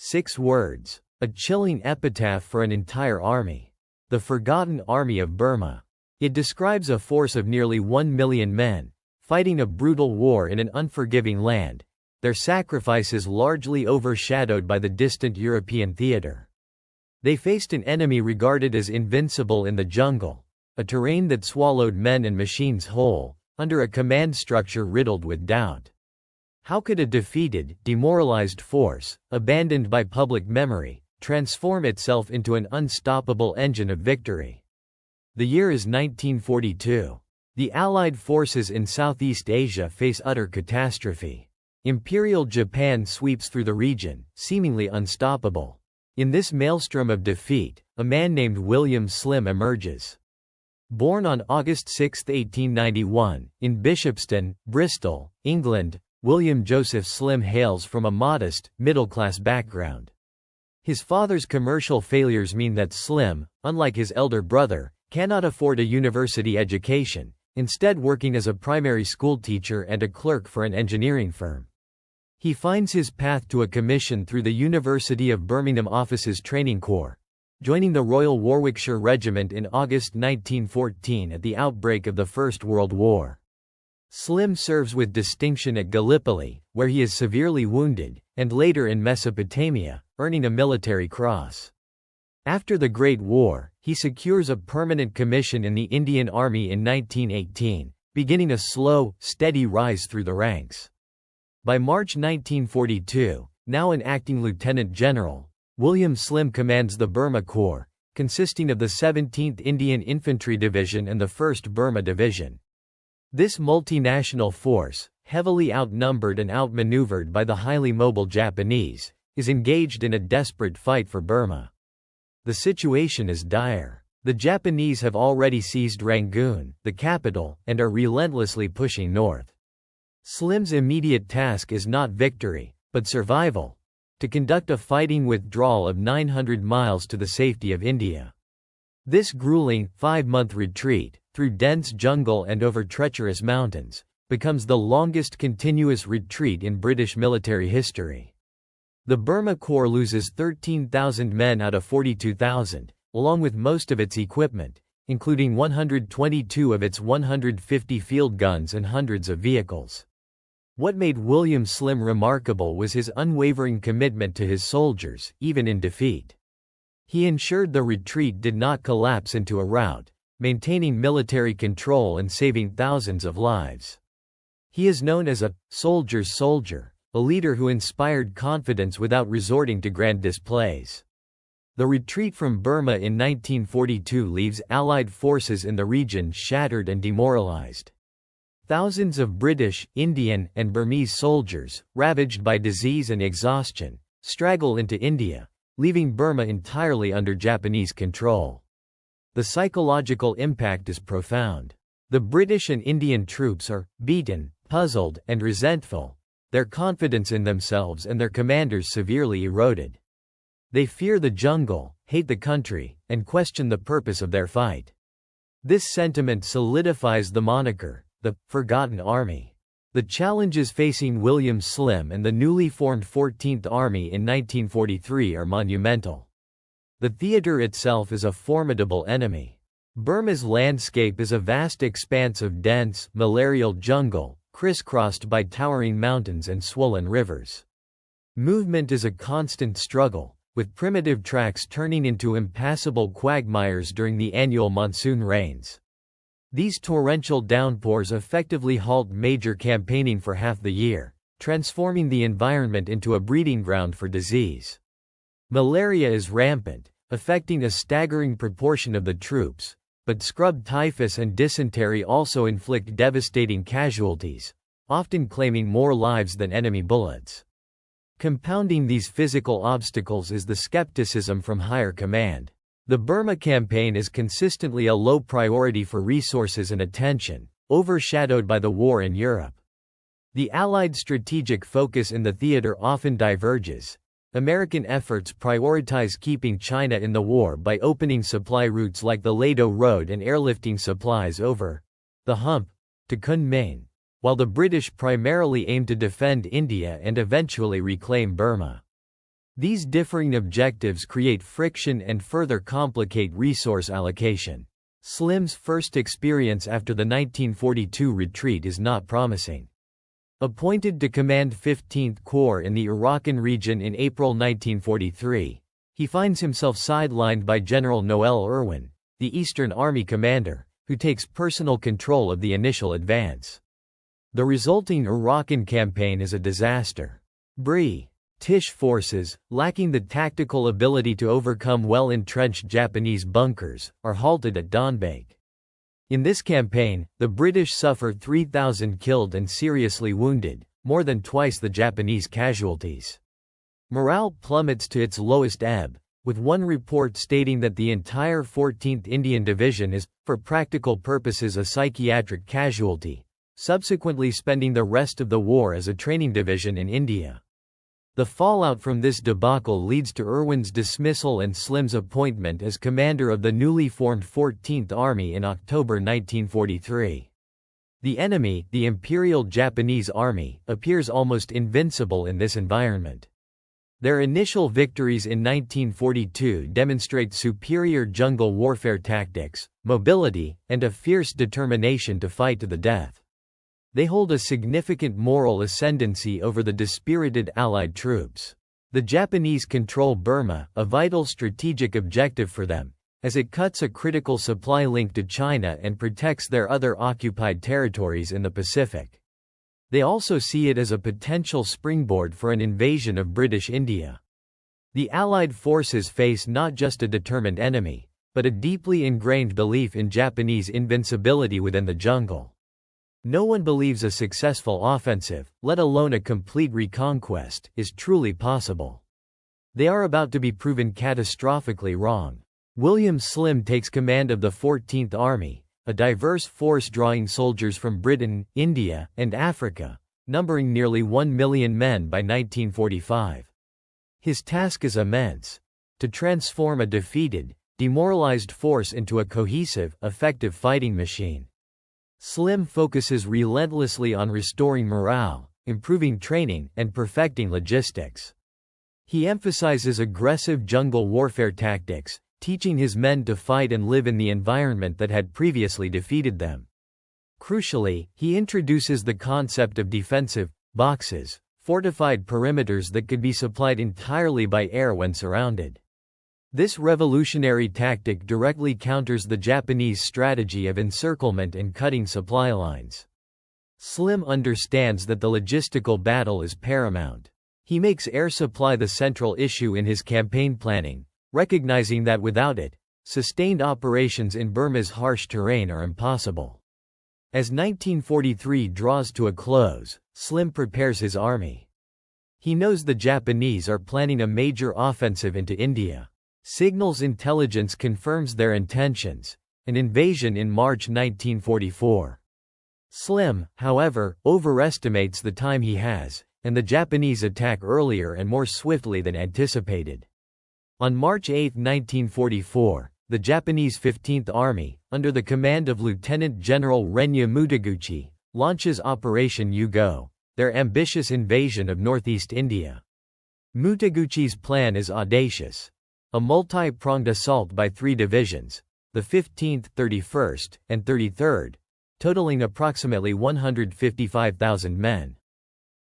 6 words. A chilling epitaph for an entire army. The Forgotten Army of Burma. It describes a force of nearly 1 million men, fighting a brutal war in an unforgiving land, their sacrifices largely overshadowed by the distant European theater. They faced an enemy regarded as invincible in the jungle, a terrain that swallowed men and machines whole, under a command structure riddled with doubt. How could a defeated, demoralized force, abandoned by public memory, transform itself into an unstoppable engine of victory? The year is 1942. The Allied forces in Southeast Asia face utter catastrophe. Imperial Japan sweeps through the region, seemingly unstoppable. In this maelstrom of defeat, a man named William Slim emerges. Born on August 6, 1891, in Bishopston, Bristol, England, William Joseph Slim hails from a modest, middle-class background. His father's commercial failures mean that Slim, unlike his elder brother, cannot afford a university education, instead working as a primary school teacher and a clerk for an engineering firm. He finds his path to a commission through the University of Birmingham Officers Training Corps, joining the Royal Warwickshire Regiment in August 1914 at the outbreak of the First World War. Slim serves with distinction at Gallipoli, where he is severely wounded, and later in Mesopotamia, earning a military cross. After the Great War, he secures a permanent commission in the Indian Army in 1918, beginning a slow, steady rise through the ranks. By March 1942, now an acting lieutenant general, William Slim commands the Burma Corps, consisting of the 17th Indian Infantry Division and the 1st Burma Division. This multinational force, heavily outnumbered and outmaneuvered by the highly mobile Japanese, is engaged in a desperate fight for Burma. The situation is dire. The Japanese have already seized Rangoon, the capital, and are relentlessly pushing north. Slim's immediate task is not victory, but survival, to conduct a fighting withdrawal of 900 miles to the safety of India. This grueling, 5-month retreat, through dense jungle and over treacherous mountains, becomes the longest continuous retreat in British military history. The Burma Corps loses 13,000 men out of 42,000, along with most of its equipment, including 122 of its 150 field guns and hundreds of vehicles. What made William Slim remarkable was his unwavering commitment to his soldiers, even in defeat. He ensured the retreat did not collapse into a rout, maintaining military control and saving thousands of lives. He is known as a soldier's soldier, a leader who inspired confidence without resorting to grand displays. The retreat from Burma in 1942 leaves Allied forces in the region shattered and demoralized. Thousands of British, Indian, and Burmese soldiers, ravaged by disease and exhaustion, straggle into India, leaving Burma entirely under Japanese control. The psychological impact is profound. The British and Indian troops are beaten, puzzled, and resentful, their confidence in themselves and their commanders severely eroded. They fear the jungle, hate the country, and question the purpose of their fight. This sentiment solidifies the moniker, the Forgotten Army. The challenges facing William Slim and the newly formed 14th Army in 1943 are monumental. The theater itself is a formidable enemy. Burma's landscape is a vast expanse of dense, malarial jungle, crisscrossed by towering mountains and swollen rivers. Movement is a constant struggle, with primitive tracks turning into impassable quagmires during the annual monsoon rains. These torrential downpours effectively halt major campaigning for half the year, transforming the environment into a breeding ground for disease. Malaria is rampant, affecting a staggering proportion of the troops, but scrub typhus and dysentery also inflict devastating casualties, often claiming more lives than enemy bullets. Compounding these physical obstacles is the skepticism from higher command. The Burma Campaign is consistently a low priority for resources and attention, overshadowed by the war in Europe. The Allied strategic focus in the theater often diverges. American efforts prioritize keeping China in the war by opening supply routes like the Lado Road and airlifting supplies over the Hump to Kunming, while the British primarily aim to defend India and eventually reclaim Burma. These differing objectives create friction and further complicate resource allocation. Slim's first experience after the 1942 retreat is not promising. Appointed to command 15th Corps in the Arakan region in April 1943, he finds himself sidelined by General Noel Irwin, the Eastern Army commander, who takes personal control of the initial advance. The resulting Arakan campaign is a disaster. British forces, lacking the tactical ability to overcome well-entrenched Japanese bunkers, are halted at Donbek. In this campaign, the British suffer 3,000 killed and seriously wounded, more than twice the Japanese casualties. Morale plummets to its lowest ebb, with one report stating that the entire 14th Indian Division is, for practical purposes, a psychiatric casualty, subsequently spending the rest of the war as a training division in India. The fallout from this debacle leads to Irwin's dismissal and Slim's appointment as commander of the newly formed 14th Army in October 1943. The enemy, the Imperial Japanese Army, appears almost invincible in this environment. Their initial victories in 1942 demonstrate superior jungle warfare tactics, mobility, and a fierce determination to fight to the death. They hold a significant moral ascendancy over the dispirited Allied troops. The Japanese control Burma, a vital strategic objective for them, as it cuts a critical supply link to China and protects their other occupied territories in the Pacific. They also see it as a potential springboard for an invasion of British India. The Allied forces face not just a determined enemy, but a deeply ingrained belief in Japanese invincibility within the jungle. No one believes a successful offensive, let alone a complete reconquest, is truly possible. They are about to be proven catastrophically wrong. William Slim takes command of the 14th Army, a diverse force drawing soldiers from Britain, India, and Africa, numbering nearly 1 million men by 1945. His task is immense: to transform a defeated, demoralized force into a cohesive, effective fighting machine. Slim focuses relentlessly on restoring morale, improving training, and perfecting logistics. He emphasizes aggressive jungle warfare tactics, teaching his men to fight and live in the environment that had previously defeated them. Crucially, he introduces the concept of defensive boxes, fortified perimeters that could be supplied entirely by air when surrounded. This revolutionary tactic directly counters the Japanese strategy of encirclement and cutting supply lines. Slim understands that the logistical battle is paramount. He makes air supply the central issue in his campaign planning, recognizing that without it, sustained operations in Burma's harsh terrain are impossible. As 1943 draws to a close, Slim prepares his army. He knows the Japanese are planning a major offensive into India. Signals intelligence confirms their intentions, an invasion in March 1944. Slim, however, overestimates the time he has, and the Japanese attack earlier and more swiftly than anticipated. On March 8, 1944, the Japanese 15th Army, under the command of Lieutenant General Renya Mutaguchi, launches Operation Yugo, their ambitious invasion of northeast India. Mutaguchi's plan is audacious. A multi-pronged assault by three divisions, the 15th, 31st, and 33rd, totaling approximately 155,000 men.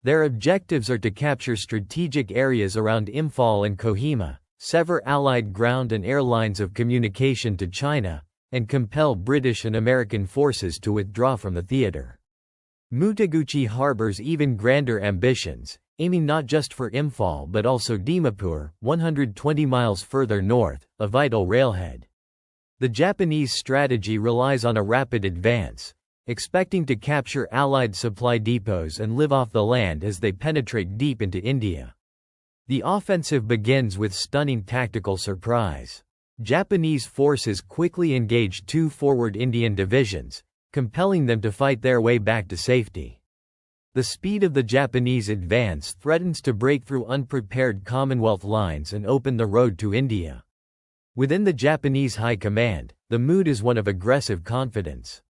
Their objectives are to capture strategic areas around Imphal and Kohima, sever Allied ground and air lines of communication to China, and compel British and American forces to withdraw from the theater. Mutaguchi harbors even grander ambitions, aiming not just for Imphal but also Dimapur, 120 miles further north, a vital railhead. The Japanese strategy relies on a rapid advance, expecting to capture Allied supply depots and live off the land as they penetrate deep into India. The offensive begins with stunning tactical surprise. Japanese forces quickly engage two forward Indian divisions, compelling them to fight their way back to safety. The speed of the Japanese advance threatens to break through unprepared Commonwealth lines and open the road to India. Within the Japanese high command, the mood is one of aggressive confidence.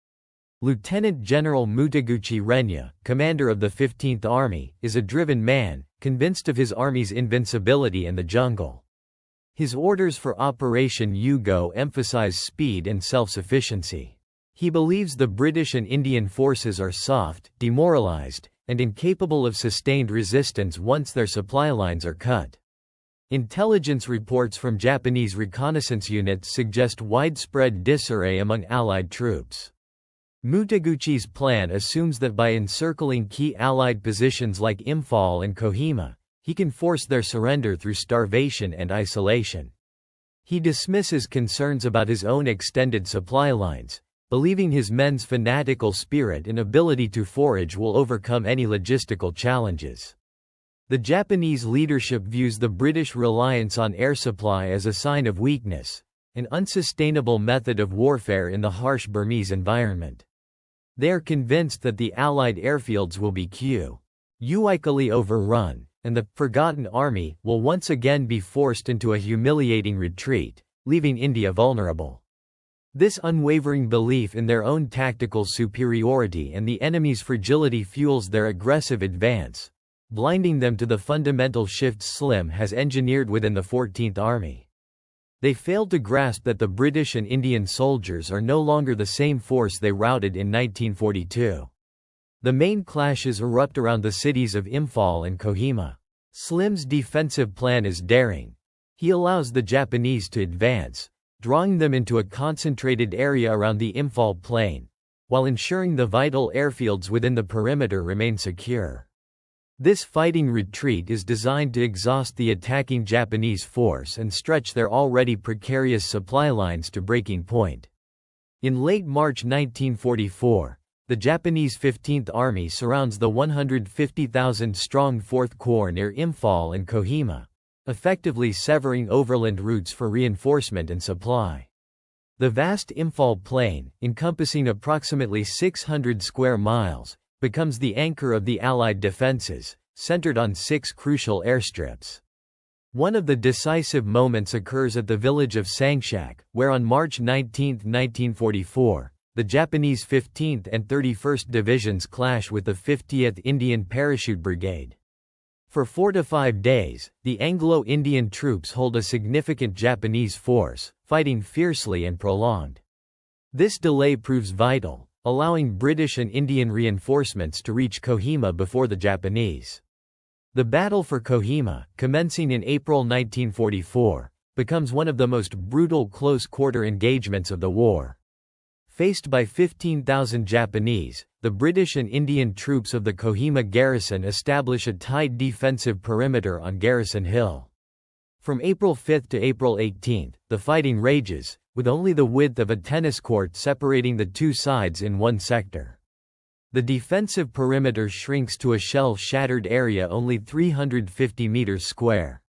Lieutenant General Mutaguchi Renya, commander of the 15th Army, is a driven man, convinced of his army's invincibility in the jungle. His orders for Operation Yugo emphasize speed and self-sufficiency. He believes the British and Indian forces are soft, demoralized, and incapable of sustained resistance once their supply lines are cut. Intelligence reports from Japanese reconnaissance units suggest widespread disarray among Allied troops. Mutaguchi's plan assumes that by encircling key Allied positions like Imphal and Kohima, he can force their surrender through starvation and isolation. He dismisses concerns about his own extended supply lines, believing his men's fanatical spirit and ability to forage will overcome any logistical challenges. The Japanese leadership views the British reliance on air supply as a sign of weakness, an unsustainable method of warfare in the harsh Burmese environment. They are convinced that the Allied airfields will be quickly overrun, and the forgotten army will once again be forced into a humiliating retreat, leaving India vulnerable. This unwavering belief in their own tactical superiority and the enemy's fragility fuels their aggressive advance, blinding them to the fundamental shifts Slim has engineered within the 14th Army. They failed to grasp that the British and Indian soldiers are no longer the same force they routed in 1942. The main clashes erupt around the cities of Imphal and Kohima. Slim's defensive plan is daring. He allows the Japanese to advance, drawing them into a concentrated area around the Imphal plain, while ensuring the vital airfields within the perimeter remain secure. This fighting retreat is designed to exhaust the attacking Japanese force and stretch their already precarious supply lines to breaking point. In late March 1944, the Japanese 15th Army surrounds the 150,000-strong 4th Corps near Imphal and Kohima, effectively severing overland routes for reinforcement and supply. The vast Imphal plain, encompassing approximately 600 square miles, becomes the anchor of the Allied defenses, centered on 6 crucial airstrips. One of the decisive moments occurs at the village of Sangshak, where on March 19, 1944, the Japanese 15th and 31st Divisions clash with the 50th Indian Parachute Brigade. For 4 to 5 days, the Anglo-Indian troops hold a significant Japanese force, fighting fiercely and prolonged. This delay proves vital, allowing British and Indian reinforcements to reach Kohima before the Japanese. The battle for Kohima, commencing in April 1944, becomes one of the most brutal close-quarter engagements of the war. Faced by 15,000 Japanese, the British and Indian troops of the Kohima garrison establish a tight defensive perimeter on Garrison Hill. From April 5 to April 18, the fighting rages, with only the width of a tennis court separating the two sides in one sector. The defensive perimeter shrinks to a shell-shattered area only 350 meters square.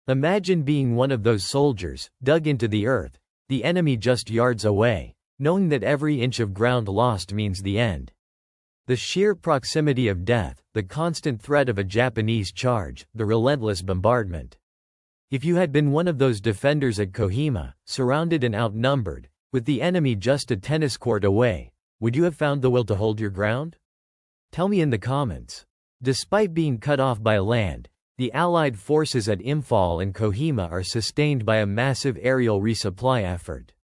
Imagine being one of those soldiers, dug into the earth, the enemy just yards away, knowing that every inch of ground lost means the end. The sheer proximity of death, the constant threat of a Japanese charge, the relentless bombardment. If you had been one of those defenders at Kohima, surrounded and outnumbered, with the enemy just a tennis court away, would you have found the will to hold your ground? Tell me in the comments. Despite being cut off by land, the Allied forces at Imphal and Kohima are sustained by a massive aerial resupply effort.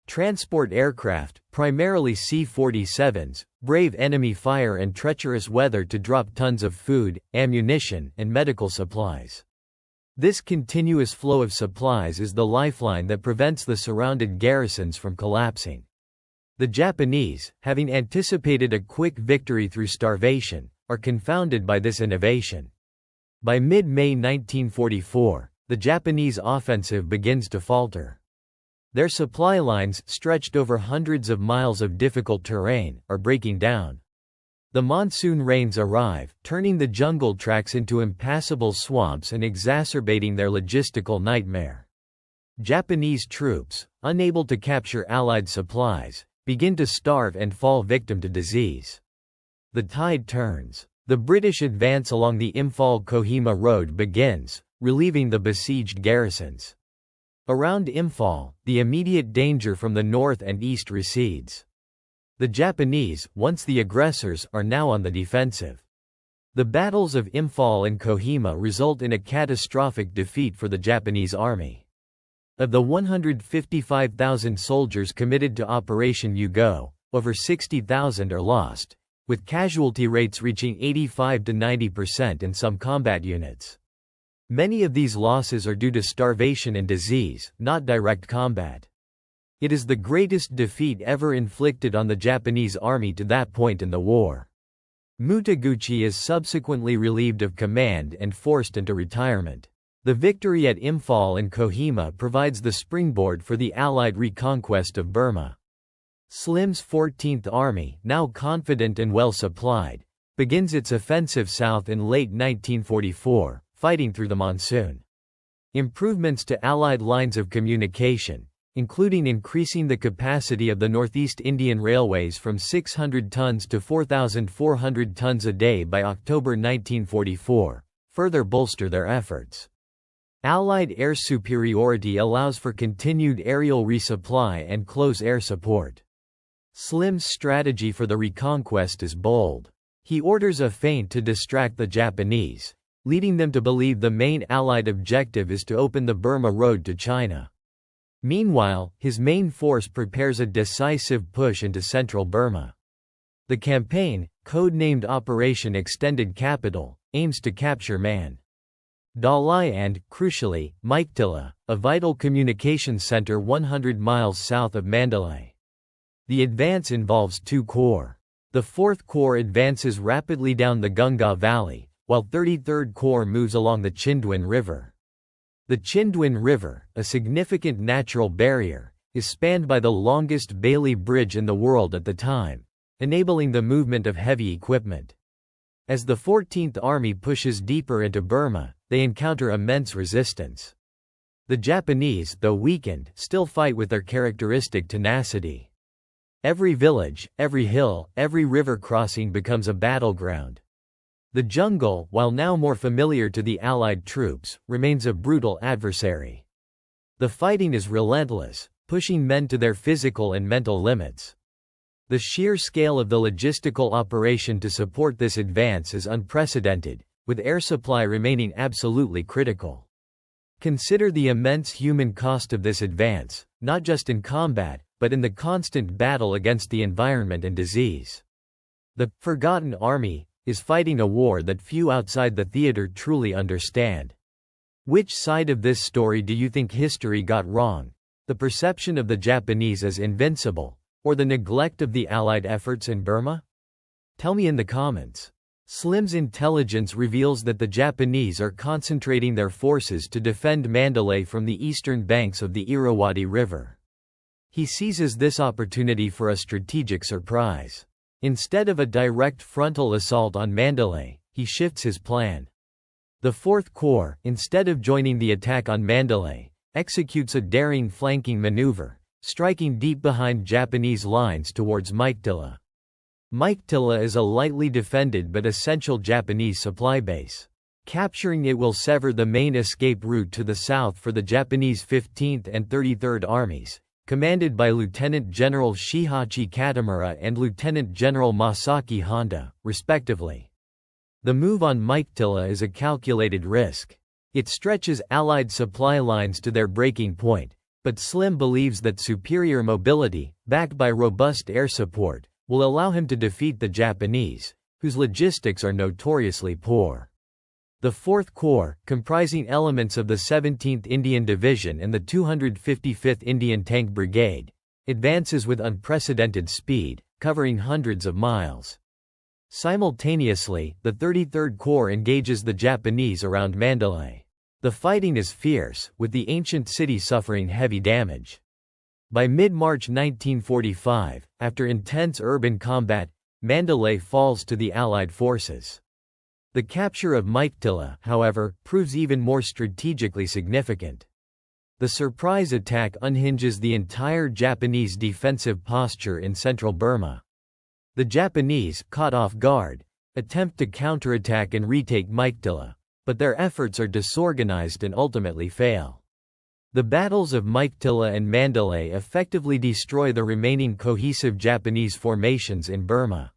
Transport aircraft, primarily C-47s, brave enemy fire and treacherous weather to drop tons of food, ammunition, and medical supplies. This continuous flow of supplies is the lifeline that prevents the surrounded garrisons from collapsing. The Japanese, having anticipated a quick victory through starvation, are confounded by this innovation. By mid-May 1944, the Japanese offensive begins to falter. Their supply lines, stretched over hundreds of miles of difficult terrain, are breaking down. The monsoon rains arrive, turning the jungle tracks into impassable swamps and exacerbating their logistical nightmare. Japanese troops, unable to capture Allied supplies, begin to starve and fall victim to disease. The tide turns. The British advance along the Imphal-Kohima road begins, relieving the besieged garrisons. Around Imphal, the immediate danger from the north and east recedes. The Japanese, once the aggressors, are now on the defensive. The battles of Imphal and Kohima result in a catastrophic defeat for the Japanese army. Of the 155,000 soldiers committed to Operation Yugo, over 60,000 are lost, with casualty rates reaching 85 to 90% in some combat units. Many of these losses are due to starvation and disease, not direct combat. It is the greatest defeat ever inflicted on the Japanese army to that point in the war. Mutaguchi is subsequently relieved of command and forced into retirement. The victory at Imphal and Kohima provides the springboard for the Allied reconquest of Burma. Slim's 14th Army, now confident and well supplied, begins its offensive south in late 1944, fighting through the monsoon. Improvements to Allied lines of communication, including increasing the capacity of the Northeast Indian Railways from 600 tons to 4,400 tons a day by October 1944, further bolster their efforts. Allied air superiority allows for continued aerial resupply and close air support. Slim's strategy for the reconquest is bold. He orders a feint to distract the Japanese, leading them to believe the main Allied objective is to open the Burma Road to China. Meanwhile, his main force prepares a decisive push into central Burma. The campaign, codenamed Operation Extended Capital, aims to capture Mandalay and, crucially, Meiktila, a vital communications center 100 miles south of Mandalay. The advance involves two corps. The 4th Corps advances rapidly down the Gunga Valley, while 33rd Corps moves along the Chindwin River. The Chindwin River, a significant natural barrier, is spanned by the longest Bailey Bridge in the world at the time, enabling the movement of heavy equipment. As the 14th Army pushes deeper into Burma, they encounter immense resistance. The Japanese, though weakened, still fight with their characteristic tenacity. Every village, every hill, every river crossing becomes a battleground. The jungle, while now more familiar to the Allied troops, remains a brutal adversary. The fighting is relentless, pushing men to their physical and mental limits. The sheer scale of the logistical operation to support this advance is unprecedented, with air supply remaining absolutely critical. Consider the immense human cost of this advance, not just in combat, but in the constant battle against the environment and disease. The Forgotten Army is fighting a war that few outside the theater truly understand. Which side of this story do you think history got wrong? The perception of the Japanese as invincible, or the neglect of the Allied efforts in Burma? Tell me in the comments. Slim's intelligence reveals that the Japanese are concentrating their forces to defend Mandalay from the eastern banks of the Irrawaddy River. He seizes this opportunity for a strategic surprise. Instead of a direct frontal assault on Mandalay, he shifts his plan. The 4th Corps, instead of joining the attack on Mandalay, executes a daring flanking maneuver, striking deep behind Japanese lines towards Meiktila. Meiktila is a lightly defended but essential Japanese supply base. Capturing it will sever the main escape route to the south for the Japanese 15th and 33rd Armies, commanded by Lieutenant General Shihachi Katamura and Lieutenant General Masaki Honda, respectively. The move on Meiktila is a calculated risk. It stretches Allied supply lines to their breaking point, but Slim believes that superior mobility, backed by robust air support, will allow him to defeat the Japanese, whose logistics are notoriously poor. The 4th Corps, comprising elements of the 17th Indian Division and the 255th Indian Tank Brigade, advances with unprecedented speed, covering hundreds of miles. Simultaneously, the 33rd Corps engages the Japanese around Mandalay. The fighting is fierce, with the ancient city suffering heavy damage. By mid-March 1945, after intense urban combat, Mandalay falls to the Allied forces. The capture of Meiktila, however, proves even more strategically significant. The surprise attack unhinges the entire Japanese defensive posture in central Burma. The Japanese, caught off guard, attempt to counterattack and retake Meiktila, but their efforts are disorganized and ultimately fail. The battles of Meiktila and Mandalay effectively destroy the remaining cohesive Japanese formations in Burma.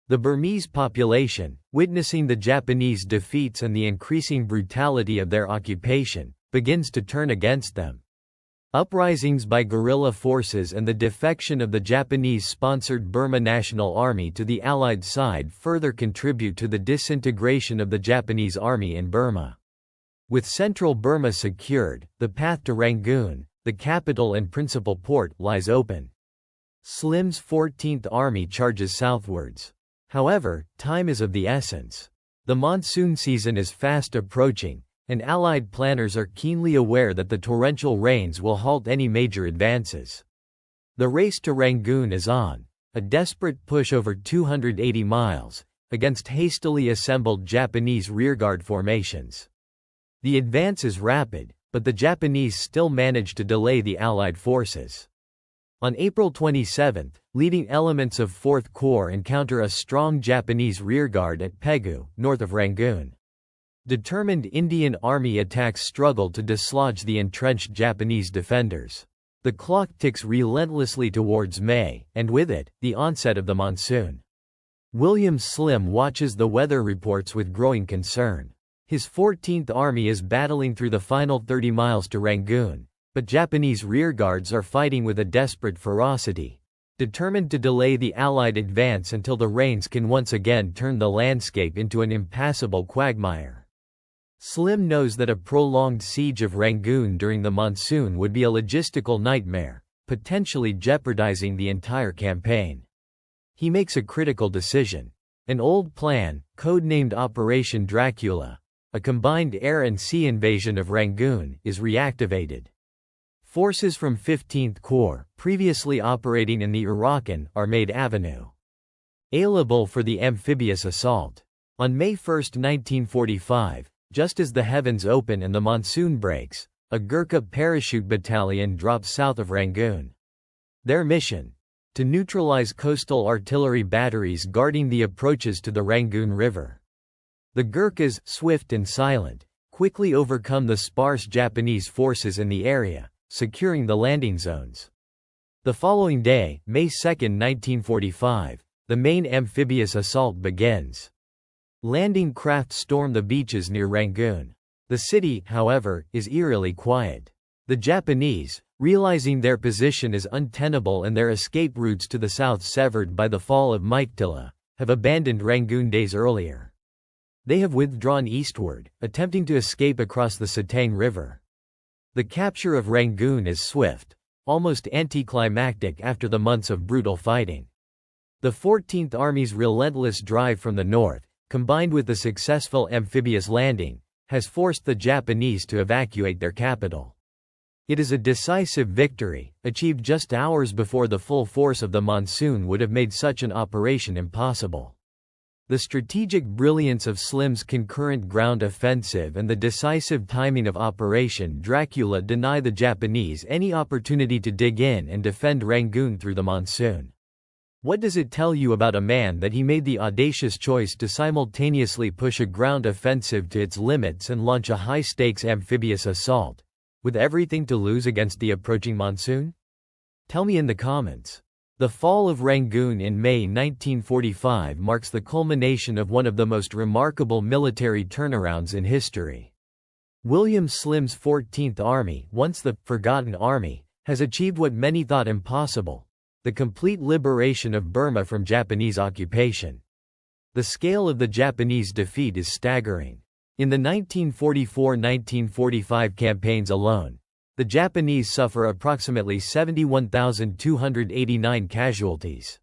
The Burmese population, witnessing the Japanese defeats and the increasing brutality of their occupation, begins to turn against them. Uprisings by guerrilla forces and the defection of the Japanese-sponsored Burma National Army to the Allied side further contribute to the disintegration of the Japanese army in Burma. With central Burma secured, the path to Rangoon, the capital and principal port, lies open. Slim's 14th Army charges southwards. However, time is of the essence. The monsoon season is fast approaching, and Allied planners are keenly aware that the torrential rains will halt any major advances. The race to Rangoon is on, a desperate push over 280 miles, against hastily assembled Japanese rearguard formations. The advance is rapid, but the Japanese still manage to delay the Allied forces. On April 27, leading elements of 4th Corps encounter a strong Japanese rearguard at Pegu, north of Rangoon. Determined Indian Army attacks struggle to dislodge the entrenched Japanese defenders. The clock ticks relentlessly towards May, and with it, the onset of the monsoon. William Slim watches the weather reports with growing concern. His 14th Army is battling through the final 30 miles to Rangoon, but Japanese rearguards are fighting with a desperate ferocity, determined to delay the Allied advance until the rains can once again turn the landscape into an impassable quagmire. Slim knows that a prolonged siege of Rangoon during the monsoon would be a logistical nightmare, potentially jeopardizing the entire campaign. He makes a critical decision. An old plan, codenamed Operation Dracula, a combined air and sea invasion of Rangoon, is reactivated. Forces from 15th Corps, previously operating in the Arakan, are made available for the amphibious assault. On May 1, 1945, just as the heavens open and the monsoon breaks, a Gurkha parachute battalion drops south of Rangoon. Their mission? To neutralize coastal artillery batteries guarding the approaches to the Rangoon River. The Gurkhas, swift and silent, quickly overcome the sparse Japanese forces in the area, securing the landing zones. The following day, May 2, 1945, the main amphibious assault begins. Landing craft storm the beaches near Rangoon. The city, however, is eerily quiet. The Japanese, realizing their position is untenable and their escape routes to the south severed by the fall of Meiktila, have abandoned Rangoon days earlier. They have withdrawn eastward, attempting to escape across the Satang River. The capture of Rangoon is swift, almost anticlimactic after the months of brutal fighting. The 14th Army's relentless drive from the north, combined with the successful amphibious landing, has forced the Japanese to evacuate their capital. It is a decisive victory, achieved just hours before the full force of the monsoon would have made such an operation impossible. The strategic brilliance of Slim's concurrent ground offensive and the decisive timing of Operation Dracula deny the Japanese any opportunity to dig in and defend Rangoon through the monsoon. What does it tell you about a man that he made the audacious choice to simultaneously push a ground offensive to its limits and launch a high-stakes amphibious assault, with everything to lose against the approaching monsoon? Tell me in the comments. The fall of Rangoon in May 1945 marks the culmination of one of the most remarkable military turnarounds in history. William Slim's 14th Army, once the forgotten army, has achieved what many thought impossible: the complete liberation of Burma from Japanese occupation. The scale of the Japanese defeat is staggering. In the 1944–1945 campaigns alone, the Japanese suffer approximately 71,289 casualties.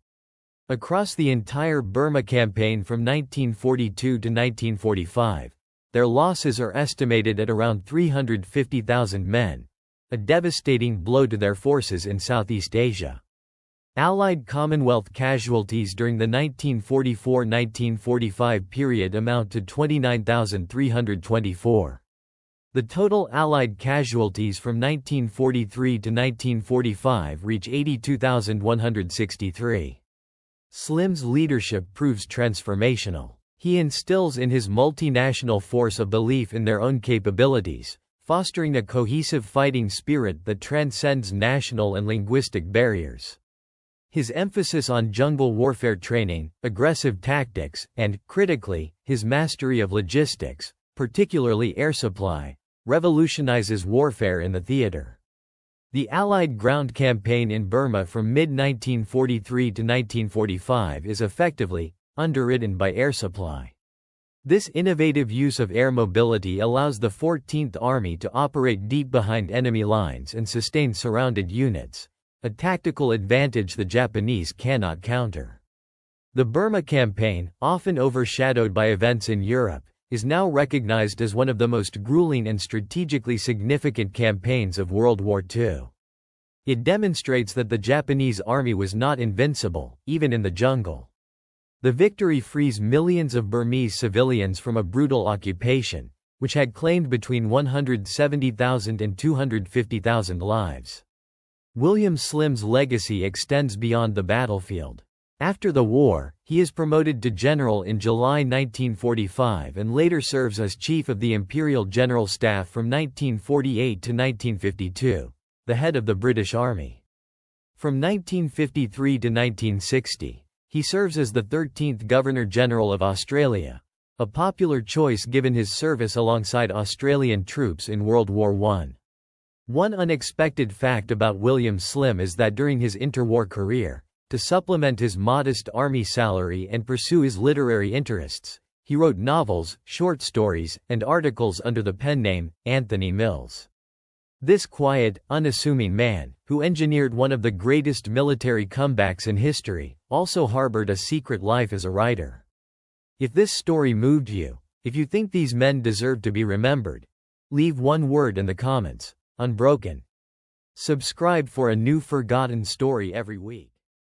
Across the entire Burma campaign from 1942 to 1945, their losses are estimated at around 350,000 men, a devastating blow to their forces in Southeast Asia. Allied Commonwealth casualties during the 1944–1945 period amount to 29,324. The total Allied casualties from 1943 to 1945 reach 82,163. Slim's leadership proves transformational. He instills in his multinational force a belief in their own capabilities, fostering a cohesive fighting spirit that transcends national and linguistic barriers. His emphasis on jungle warfare training, aggressive tactics, and, critically, his mastery of logistics, particularly air supply, revolutionizes warfare in the theater. The Allied ground campaign in Burma from mid-1943 to 1945 is effectively underwritten by air supply. This innovative use of air mobility allows the 14th Army to operate deep behind enemy lines and sustain surrounded units, a tactical advantage the Japanese cannot counter. The Burma Campaign, often overshadowed by events in Europe, is now recognized as one of the most grueling and strategically significant campaigns of World War II. It demonstrates that the Japanese army was not invincible, even in the jungle. The victory frees millions of Burmese civilians from a brutal occupation, which had claimed between 170,000 and 250,000 lives. William Slim's legacy extends beyond the battlefield. After the war, he is promoted to general in July 1945 and later serves as chief of the Imperial General Staff from 1948 to 1952, the head of the British Army. From 1953 to 1960, he serves as the 13th Governor-General of Australia, a popular choice given his service alongside Australian troops in World War I. One unexpected fact about William Slim is that during his interwar career, to supplement his modest army salary and pursue his literary interests, he wrote novels, short stories, and articles under the pen name Anthony Mills. This quiet, unassuming man, who engineered one of the greatest military comebacks in history, also harbored a secret life as a writer. If this story moved you, if you think these men deserve to be remembered, leave one word in the comments: unbroken. Subscribe for a new forgotten story every week.